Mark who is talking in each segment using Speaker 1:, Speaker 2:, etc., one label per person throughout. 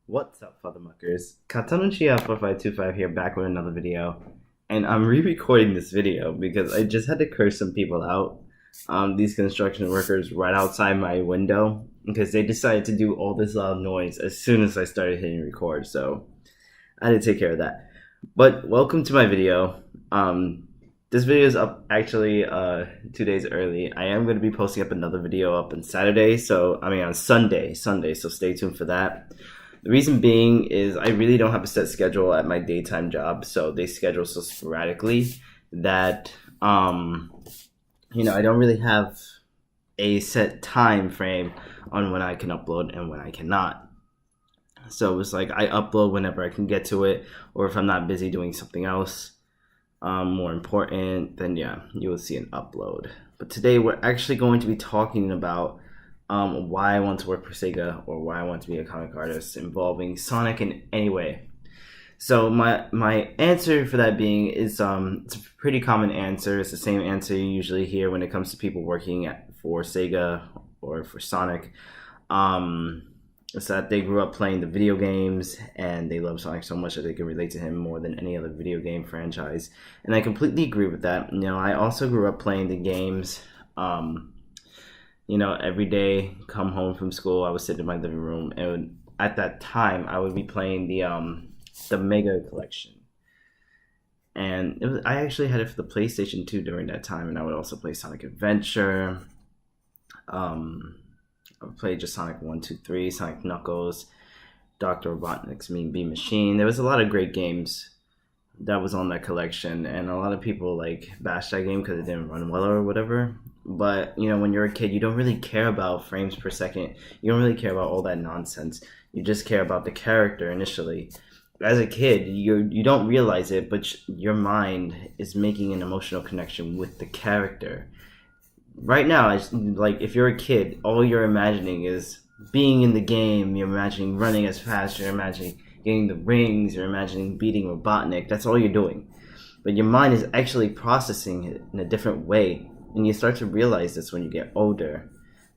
Speaker 1: What's up, Fathermuckers? Katanuchi4525 here, back with another video. And I'm re-recording this video because I just had to curse some people out. These construction workers right outside my window because they decided to do all this loud noise as soon as I started hitting record. So I had to take care of that. But welcome to my video. This video is up actually 2 days early. I am going to be posting up another video up on Saturday. On Sunday. So stay tuned for that. The reason being is I really don't have a set schedule at my daytime job, so they schedule so sporadically that I don't really have a set time frame on when I can upload and when I cannot. So it's like I upload whenever I can get to it, or if I'm not busy doing something else more important, then yeah, you will see an upload. But today we're actually going to be talking about why I want to work for Sega or why I want to be a comic artist involving Sonic in any way. So my answer for that being is it's a pretty common answer. It's the same answer you usually hear when it comes to people working for Sega or for Sonic. It's that they grew up playing the video games and they love Sonic so much that they can relate to him more than any other video game franchise. And I completely agree with that. I also grew up playing the games. Every day, come home from school, I would sit in my living room, and at that time, I would be playing the Mega Collection, and I actually had it for the PlayStation 2 during that time, and I would also play Sonic Adventure. I would play just Sonic 1, 2, 3, Sonic Knuckles, Dr. Robotnik's Mean Bean Machine. There was a lot of great games that was on that collection, and a lot of people bashed that game because it didn't run well or whatever. But when you're a kid, you don't really care about frames per second. You don't really care about all that nonsense. You just care about the character initially. As a kid, you don't realize it, but your mind is making an emotional connection with the character. Right now, if you're a kid, all you're imagining is being in the game. You're imagining running as fast. You're imagining getting the rings. You're imagining beating Robotnik. That's all you're doing. But your mind is actually processing it in a different way. And you start to realize this when you get older.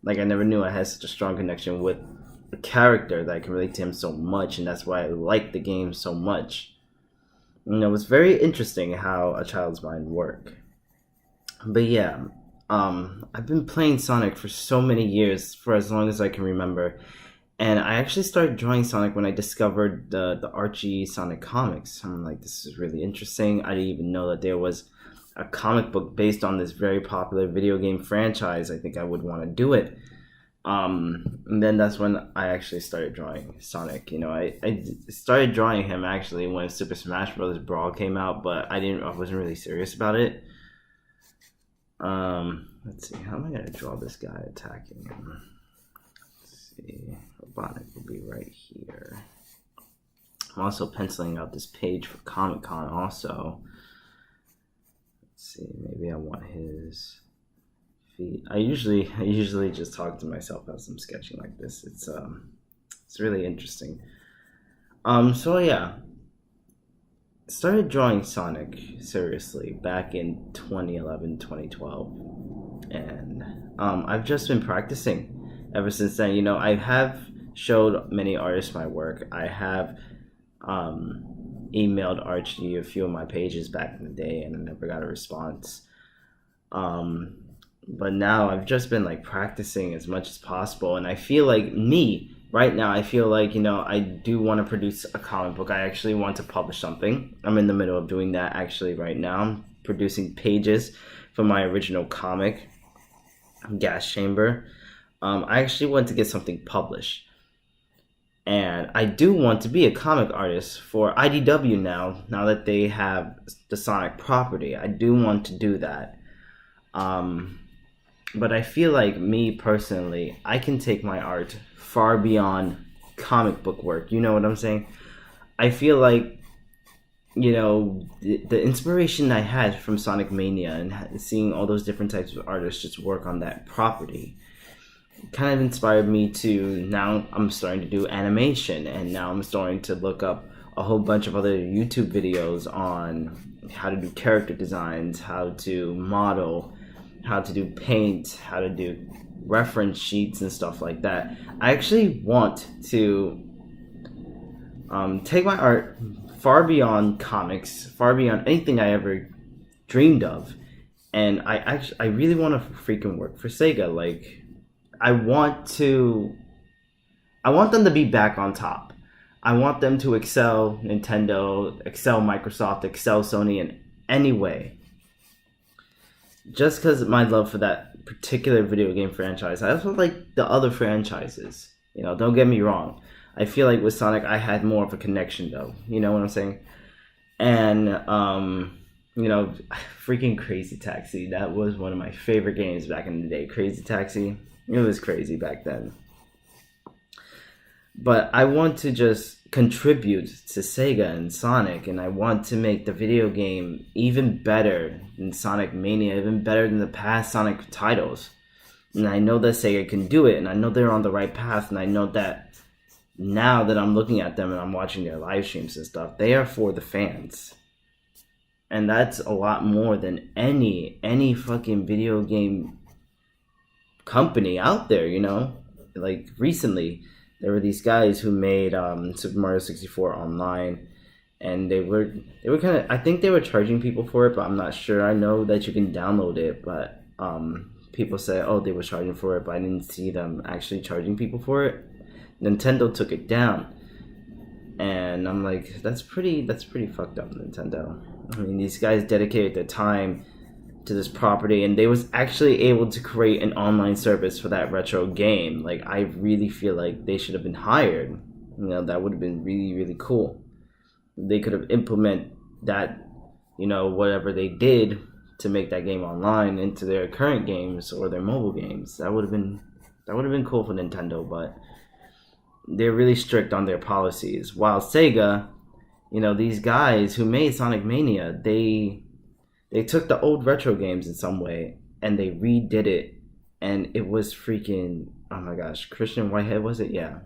Speaker 1: I never knew I had such a strong connection with a character that I can relate to him so much, and that's why I like the game so much. It's very interesting how a child's mind works. But yeah, I've been playing Sonic for so many years, for as long as I can remember. And I actually started drawing Sonic when I discovered the Archie Sonic comics. I'm like, this is really interesting. I didn't even know that there was a comic book based on this very popular video game franchise. I think I would want to do it. And then that's when I actually started drawing Sonic. I started drawing him actually when Super Smash Bros. Brawl came out, but I wasn't really serious about it. Let's see, how am I gonna draw this guy attacking him? Let's see, Robotnik will be right here. I'm also penciling out this page for Comic Con also. See, maybe I want his feet. I usually just talk to myself as I'm sketching like this. It's really interesting. So yeah, started drawing Sonic seriously back in 2011, 2012, and I've just been practicing ever since then. I have showed many artists my work. I have emailed Archie a few of my pages back in the day, and I never got a response. But now I've just been practicing as much as possible, and I feel like right now, I feel like I do want to produce a comic book. I actually want to publish something. I'm in the middle of doing that actually right now. I'm producing pages for my original comic, Gas Chamber. I actually want to get something published. And I do want to be a comic artist for IDW now that they have the Sonic property. I do want to do that. But I feel like me personally, I can take my art far beyond comic book work. You know what I'm saying? I feel like, the inspiration I had from Sonic Mania and seeing all those different types of artists just work on that property kind of inspired me to, now I'm starting to do animation, and now I'm starting to look up a whole bunch of other YouTube videos on how to do character designs, how to model, how to do paint, how to do reference sheets and stuff like that. I actually want to take my art far beyond comics, far beyond anything I ever dreamed of, and I really want to freaking work for Sega. Like, I want them to be back on top. I want them to excel Nintendo, excel Microsoft, excel Sony in any way. Just because of my love for that particular video game franchise. I also like the other franchises. You know, don't get me wrong. I feel like with Sonic, I had more of a connection, though. You know what I'm saying? And, you know, freaking Crazy Taxi. That was one of my favorite games back in the day. Crazy Taxi. It was crazy back then. But I want to just contribute to Sega and Sonic, and I want to make the video game even better than Sonic Mania, even better than the past Sonic titles. And I know that Sega can do it, and I know they're on the right path, and I know that now that I'm looking at them and I'm watching their live streams and stuff, they are for the fans. And that's a lot more than any fucking video game company out there, you know? Like, recently, there were these guys who made Super Mario 64 online, and they were kind of, I think they were charging people for it, but I'm not sure. I know that you can download it, but people say, oh, they were charging for it, but I didn't see them actually charging people for it. Nintendo took it down, and I'm like, that's pretty fucked up, Nintendo. I mean, these guys dedicated their time to this property, and they was actually able to create an online service for that retro game. Like, I really feel like they should have been hired. You know, that would have been really, really cool. They could have implement that, you know, whatever they did to make that game online into their current games or their mobile games. That would have been cool for Nintendo, but they're really strict on their policies. While Sega, you know, these guys who made Sonic Mania, they took the old retro games in some way and they redid it, and it was freaking, oh my gosh, Christian Whitehead, was it? Yeah.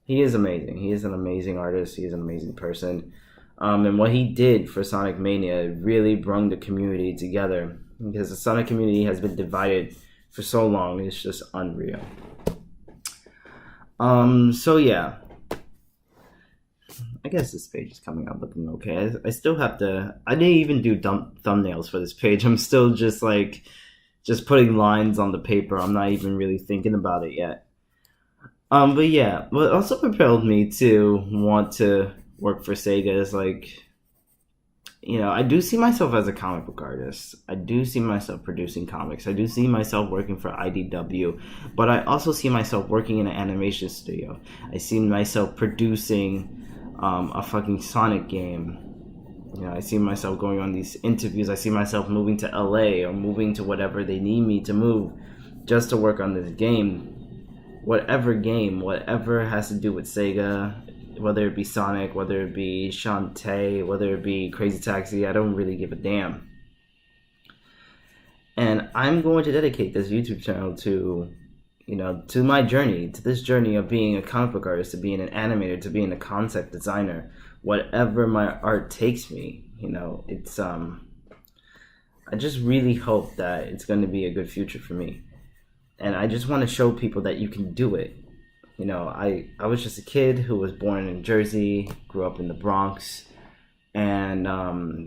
Speaker 1: He is amazing. He is an amazing artist. He is an amazing person. And what he did for Sonic Mania really brought the community together, because the Sonic community has been divided for so long. It's just unreal. So yeah. I guess this page is coming out looking okay. I still have to, I didn't even do thumbnails for this page. I'm still just putting lines on the paper. I'm not even really thinking about it yet. But yeah, what also propelled me to want to work for Sega is, like, you know, I do see myself as a comic book artist. I do see myself producing comics. I do see myself working for IDW, but I also see myself working in an animation studio. I see myself producing a fucking Sonic game. You know, I see myself going on these interviews. I see myself moving to LA or moving to whatever they need me to move just to work on this game. Whatever has to do with Sega, whether it be Sonic, whether it be Shantae, whether it be Crazy Taxi, I don't really give a damn. And I'm going to dedicate this YouTube channel to, you know, to my journey, to this journey of being a comic book artist, to being an animator, to being a concept designer. Whatever my art takes me, you know, it's I just really hope that it's going to be a good future for me. And I just want to show people that you can do it. You know, I was just a kid who was born in Jersey, grew up in the Bronx, and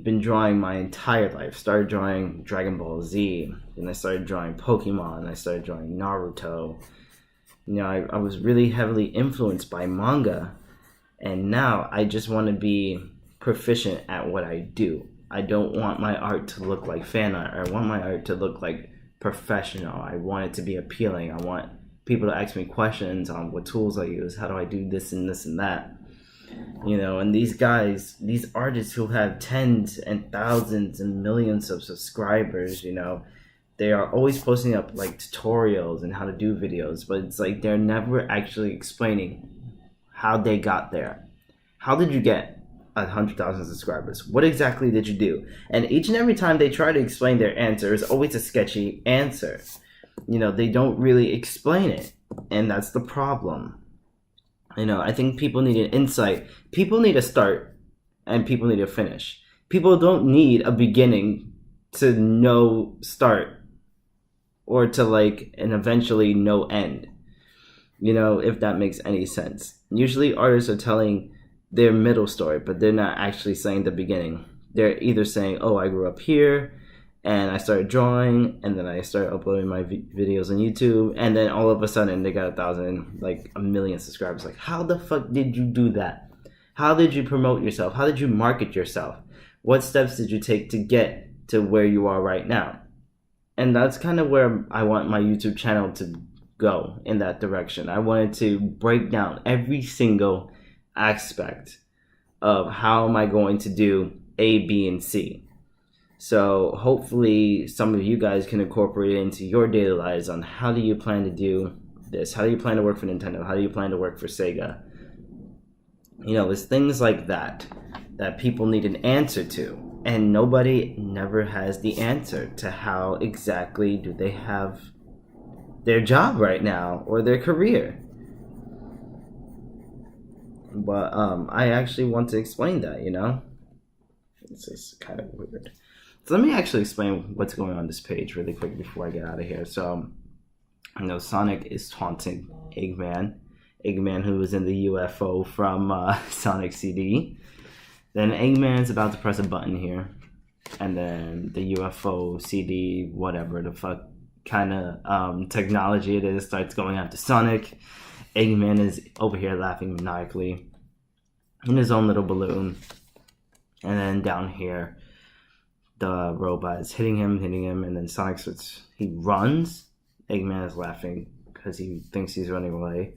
Speaker 1: been drawing my entire life. Started drawing Dragon Ball Z, then I started drawing Pokemon, I started drawing Naruto. You know, I was really heavily influenced by manga, and now I just want to be proficient at what I do. I don't want my art to look like fan art. I want my art to look like professional. I want it to be appealing. I want people to ask me questions on what tools I use, how do I do this and this and that. You know, and these guys, these artists who have tens and thousands and millions of subscribers, you know, they are always posting up like tutorials and how to do videos, but it's like they're never actually explaining how they got there. How did you get 100,000 subscribers? What exactly did you do? And each and every time they try to explain their answer, it's always a sketchy answer. You know, they don't really explain it, and that's the problem. You know, I think people need an insight. People need a start, and people need a finish. People don't need a beginning to no start, or to like an eventually no end. You know, if that makes any sense. Usually artists are telling their middle story, but they're not actually saying the beginning. They're either saying, oh, I grew up here and I started drawing and then I started uploading my videos on YouTube, and then all of a sudden they got 1,000, like 1 million subscribers. Like, how the fuck did you do that? How did you promote yourself? How did you market yourself? What steps did you take to get to where you are right now? And that's kind of where I want my YouTube channel to go, in that direction. I wanted to break down every single aspect of how am I going to do A, B, and C. So hopefully some of you guys can incorporate it into your daily lives on how do you plan to do this? How do you plan to work for Nintendo? How do you plan to work for Sega? You know, it's things like that that people need an answer to. And nobody never has the answer to how exactly do they have their job right now or their career. But I actually want to explain that, you know? It's just kind of weird. So let me actually explain what's going on this page really quick before I get out of here. So, you know, Sonic is taunting Eggman. Eggman, who was in the UFO from Sonic CD. Then Eggman's about to press a button here. And then the UFO CD, whatever the fuck kind of technology it is, starts going after Sonic. Eggman is over here laughing maniacally in his own little balloon. And then down here, the robot is hitting him, and then Sonic he runs. Eggman is laughing because he thinks he's running away.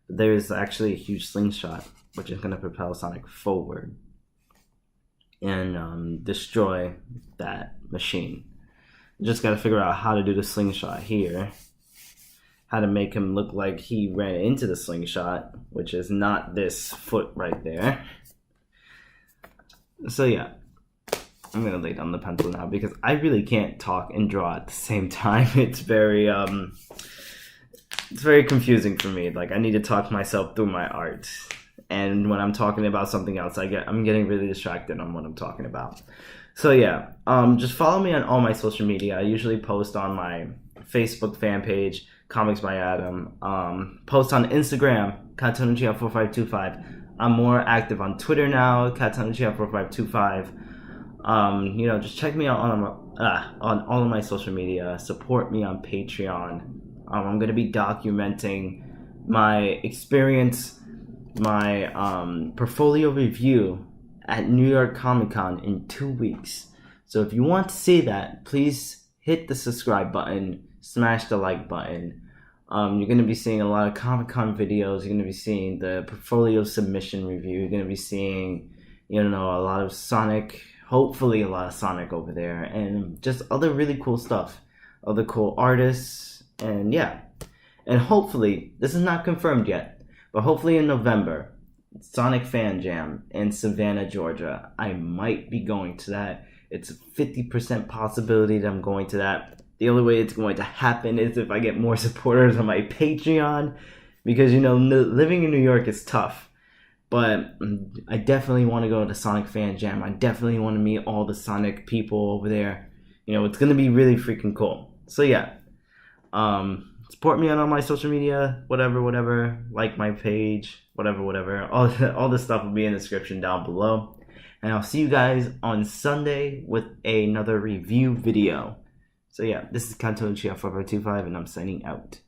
Speaker 1: But there is actually a huge slingshot, which is going to propel Sonic forward and destroy that machine. You just got to figure out how to do the slingshot here. How to make him look like he ran into the slingshot, which is not this foot right there. So yeah, I'm gonna lay down the pencil now because I really can't talk and draw at the same time. It's very confusing for me. Like, I need to talk myself through my art, and when I'm talking about something else, I'm getting really distracted on what I'm talking about. So yeah, just follow me on all my social media. I usually post on my Facebook fan page, Comics by Adam. Post on Instagram, Katanuchiya4525. I'm more active on Twitter now, Katanuchiya4525. You know, just check me out on all of my social media. Support me on Patreon. I'm going to be documenting my experience, my portfolio review at New York Comic Con in 2 weeks. So if you want to see that, please hit the subscribe button, smash the like button. You're going to be seeing a lot of Comic Con videos. You're going to be seeing the portfolio submission review. You're going to be seeing, you know, a lot of Sonic, hopefully a lot of Sonic over there, and just other really cool stuff, other cool artists, and yeah. And hopefully, this is not confirmed yet, but hopefully in November, Sonic Fan Jam in Savannah, Georgia. I might be going to that. It's a 50% possibility that I'm going to that. The only way it's going to happen is if I get more supporters on my Patreon, because, you know, living in New York is tough. But I definitely want to go to Sonic Fan Jam. I definitely want to meet all the Sonic people over there. You know, it's going to be really freaking cool. So yeah, support me on all my social media, whatever. Like my page, whatever. All this stuff will be in the description down below. And I'll see you guys on Sunday with another review video. So yeah, this is Kanto Chia 4525, and I'm signing out.